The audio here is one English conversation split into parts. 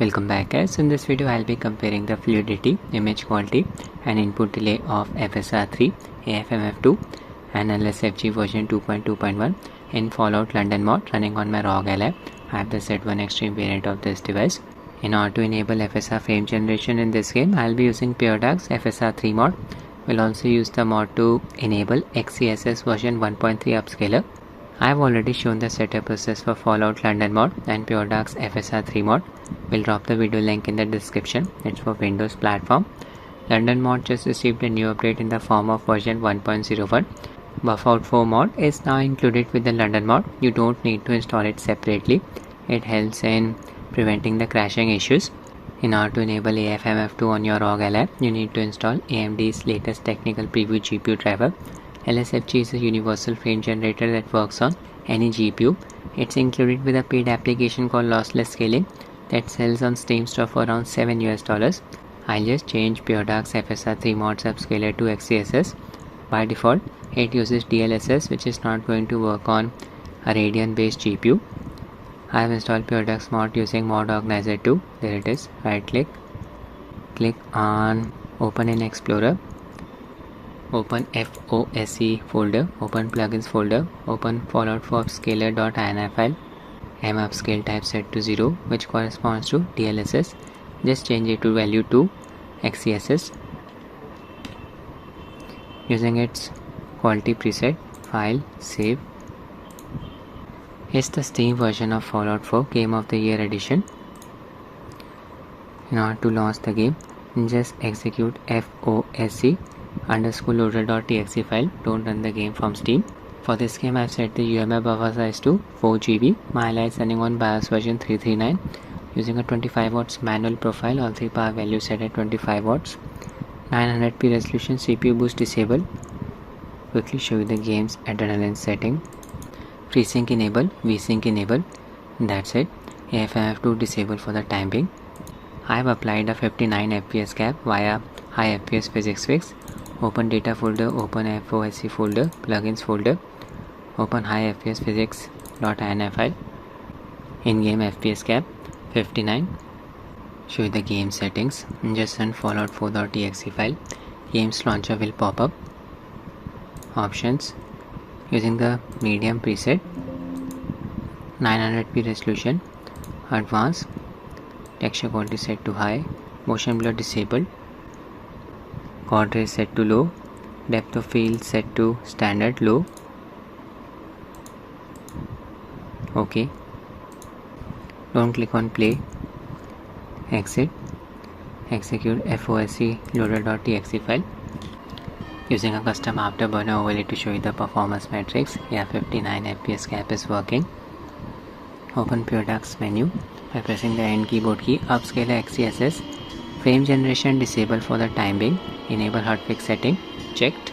Welcome back guys. In this video I'll be comparing the fluidity, image quality and input delay of FSR 3, AFMF 2 and LSFG version 2.2.1 in Fallout London mod running on my Rog Ally. I have the Z1 Extreme variant of this device. In order to enable FSR frame generation in this game, I'll be using Puredark's FSR 3 mod. We'll also use the mod to enable XeSS version 1.3 Upscaler. I've already shown the setup process for Fallout London mod and Puredark's FSR 3 mod. We'll drop the video link in the description. It's for Windows platform. London mod just received a new update in the form of version 1.01. Buffout 4 mod is now included with the London mod. You don't need to install it separately. It helps in preventing the crashing issues. In order to enable AFMF 2 on your Rog Ally, you need to install AMD's latest technical preview GPU driver. LSFG is a universal frame generator that works on any GPU. It's included with a paid application called Lossless Scaling that sells on Steam store for around $7. I'll just change Puredark's FSR 3 mod's upscaler to XeSS. By default, it uses DLSS, which is not going to work on a Radeon based GPU. I have installed Puredark's mod using Mod Organizer 2. There it is. Right click, click on Open in Explorer, open FOSE folder, open plugins folder, open Fallout 4 upscaler.ini file, mupscale type set to 0, which corresponds to DLSS. Just change it to value 2 XeSS using its quality preset. File, save. It's the Steam version of Fallout 4 Game of the Year edition. In order to launch the game, just execute FOSE underscore loader.txt file. Don't run the game from Steam. For this game I've set the UMI buffer size to 4 GB. My Ally is running on BIOS version 339 using a 25 watts manual profile, all 3 power values set at 25 watts. 900p resolution, CPU boost disabled. Quickly show you the game's adrenaline setting. FreeSync enable, VSync enable. That's it. AFMF 2 disable for the time being. I've applied a 59 FPS cap via high FPS physics fix. Open data folder, open FOSE folder, plugins folder, open high FPS physics.ini file, in-game FPS cap 59. Show you the game settings. Just run Fallout 4.exe file. Games launcher will pop up. Options, using the medium preset, 900p resolution, advanced, texture quality set to high, motion blur disabled, quad ray set to low, depth of field set to standard low. OK. Don't click on play. Exit. Execute FOSE loader.txt file. Using a custom Afterburner overlay to show you the performance metrics. Yeah, 59 FPS cap is working. Open Puredark's menu by pressing the end keyboard key. Upscaler XeSS. Frame generation disabled for the time being. Enable hotfix setting checked.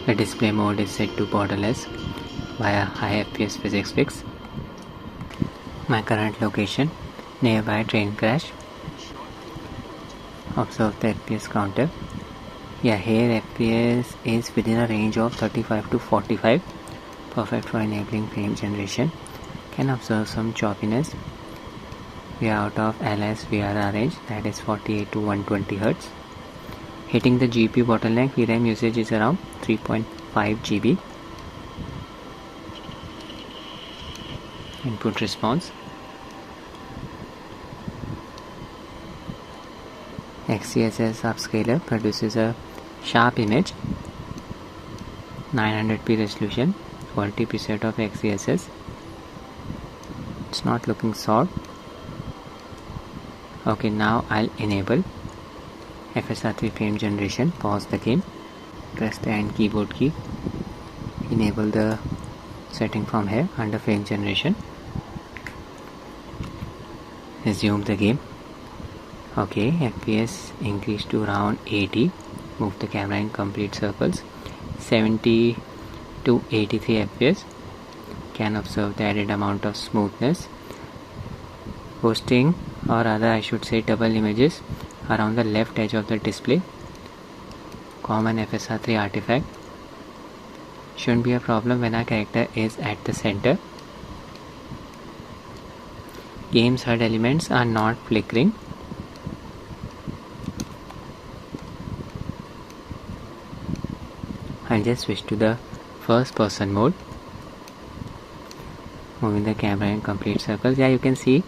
The display mode is set to borderless via high FPS physics fix. My current location, nearby train crash. Observe the FPS counter. Yeah, here FPS is within a range of 35 to 45. Perfect for enabling frame generation. Can observe some choppiness. We are out of LS VRR range, that is 48 to 120 Hz. Hitting the GPU bottleneck, VRAM usage is around 3.5 GB. Input response. XeSS Upscaler produces a sharp image, 900p resolution, quality preset of XeSS. It's not looking soft. Okay, now I'll enable FSR 3 frame generation. Pause the game, press the end keyboard key, enable the setting from here under frame generation, resume the game. Okay, FPS increased to around 80. Move the camera in complete circles. 70 to 83 FPS. Can observe the added amount of smoothness. Posting, or rather I should say double images around the left edge of the display. Common FSR 3 artifact. Shouldn't be a problem when our character is at the center. game's HUD elements are not flickering. I'll just switch to the first person mode, moving the camera in complete circles. Yeah, you can see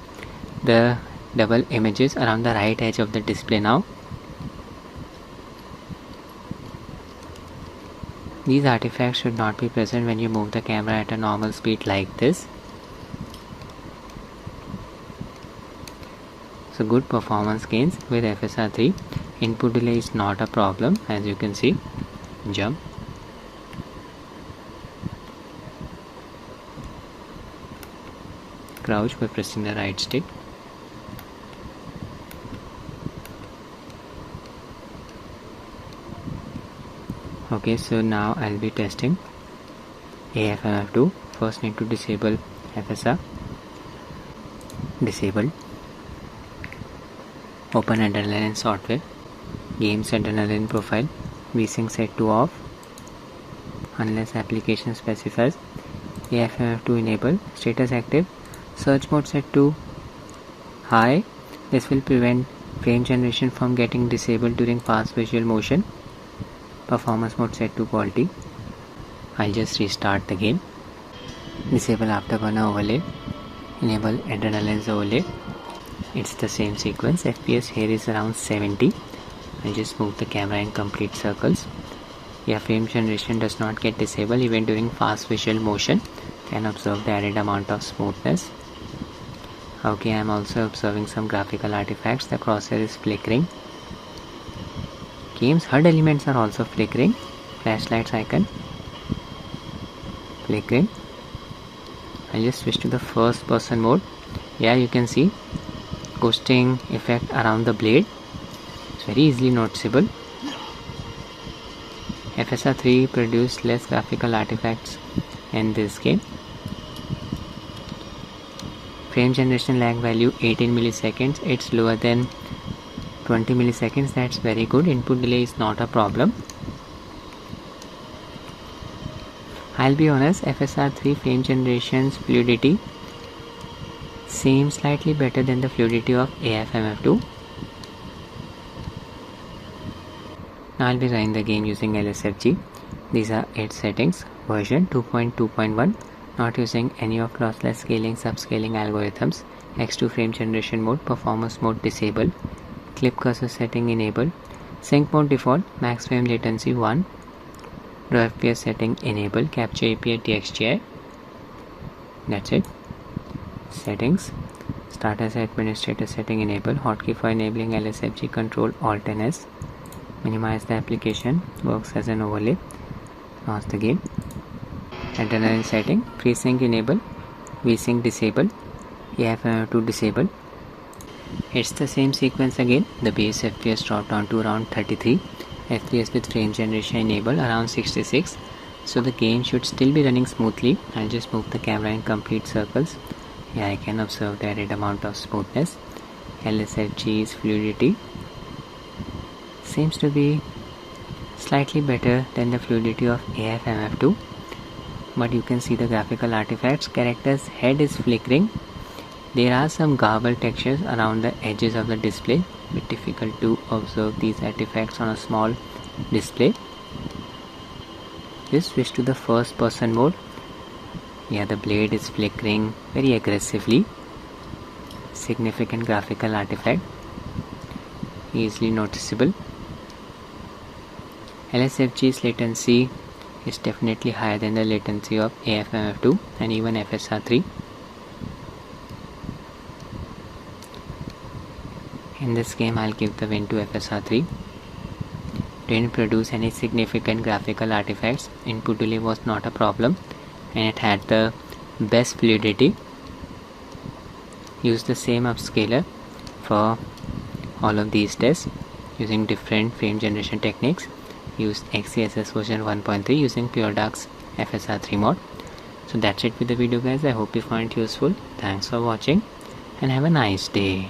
the double images around the right edge of the display now. These artifacts should not be present when you move the camera at a normal speed like this. So good performance gains with FSR 3. Input delay is not a problem, as you can see. Jump. Crouch by pressing the right stick. Okay, so now I'll be testing AFMF 2. First need to disable FSR. Disabled. Open adrenaline software. Games adrenaline profile. VSync set to off unless application specifies. AFMF 2 enable. Status active. Search mode set to high. This will prevent frame generation from getting disabled during fast visual motion. Performance mode set to quality. I'll just restart the game. Disable Afterburner overlay. Enable Adrenaline's overlay. It's the same sequence. FPS here is around 70. I'll just move the camera in complete circles. Yeah, frame generation does not get disabled even during fast visual motion. Can observe the added amount of smoothness. Okay, I'm also observing some graphical artifacts. The crosshair is flickering. Game's HUD elements are also flickering. Flashlights icon flickering. I'll just switch to the first person mode. Yeah, you can see ghosting effect around the blade. It's very easily noticeable. FSR 3 produced less graphical artifacts in this game. Frame generation lag value 18 milliseconds. It's lower than 20 milliseconds. That's very good. Input delay is not a problem. I'll be honest, FSR 3 frame generation's fluidity seems slightly better than the fluidity of AFMF 2. Now I'll be running the game using LSFG. These are its settings. Version 2.2.1. Not using any of lossless scaling, subscaling algorithms. X2 frame generation mode. Performance mode disabled. Clip cursor setting enabled. Sync mode default. Max frame latency 1. Raw FPS setting enabled. Capture API TXGI. That's it. Settings. Start as administrator setting enabled. Hotkey for enabling LSFG control Alt and S. Minimize the application. Works as an overlay. Launch the game. Adrenaline setting. FreeSync enable. VSync disabled. AFMF2 disabled. It's the same sequence again. The base FPS dropped down to around 33. FPS with frame generation enabled around 66. So the game should still be running smoothly. I'll just move the camera in complete circles. Yeah, I can observe the added amount of smoothness. LSFG's fluidity seems to be slightly better than the fluidity of AFMF 2. But you can see the graphical artifacts. Character's head is flickering. There are some garbled textures around the edges of the display. Bit difficult to observe these artifacts on a small display. Just switch to the first person mode. Yeah, the blade is flickering very aggressively. Significant graphical artifact. Easily noticeable. LSFG's latency is definitely higher than the latency of AFMF 2 and even FSR 3. In this game, I'll give the win to FSR 3. Didn't produce any significant graphical artifacts. Input delay was not a problem, and it had the best fluidity. Use the same upscaler for all of these tests using different frame generation techniques. Used XeSS version 1.3 using Puredark's FSR 3 mod. So that's it with the video, guys. I hope you find it useful. Thanks for watching and have a nice day.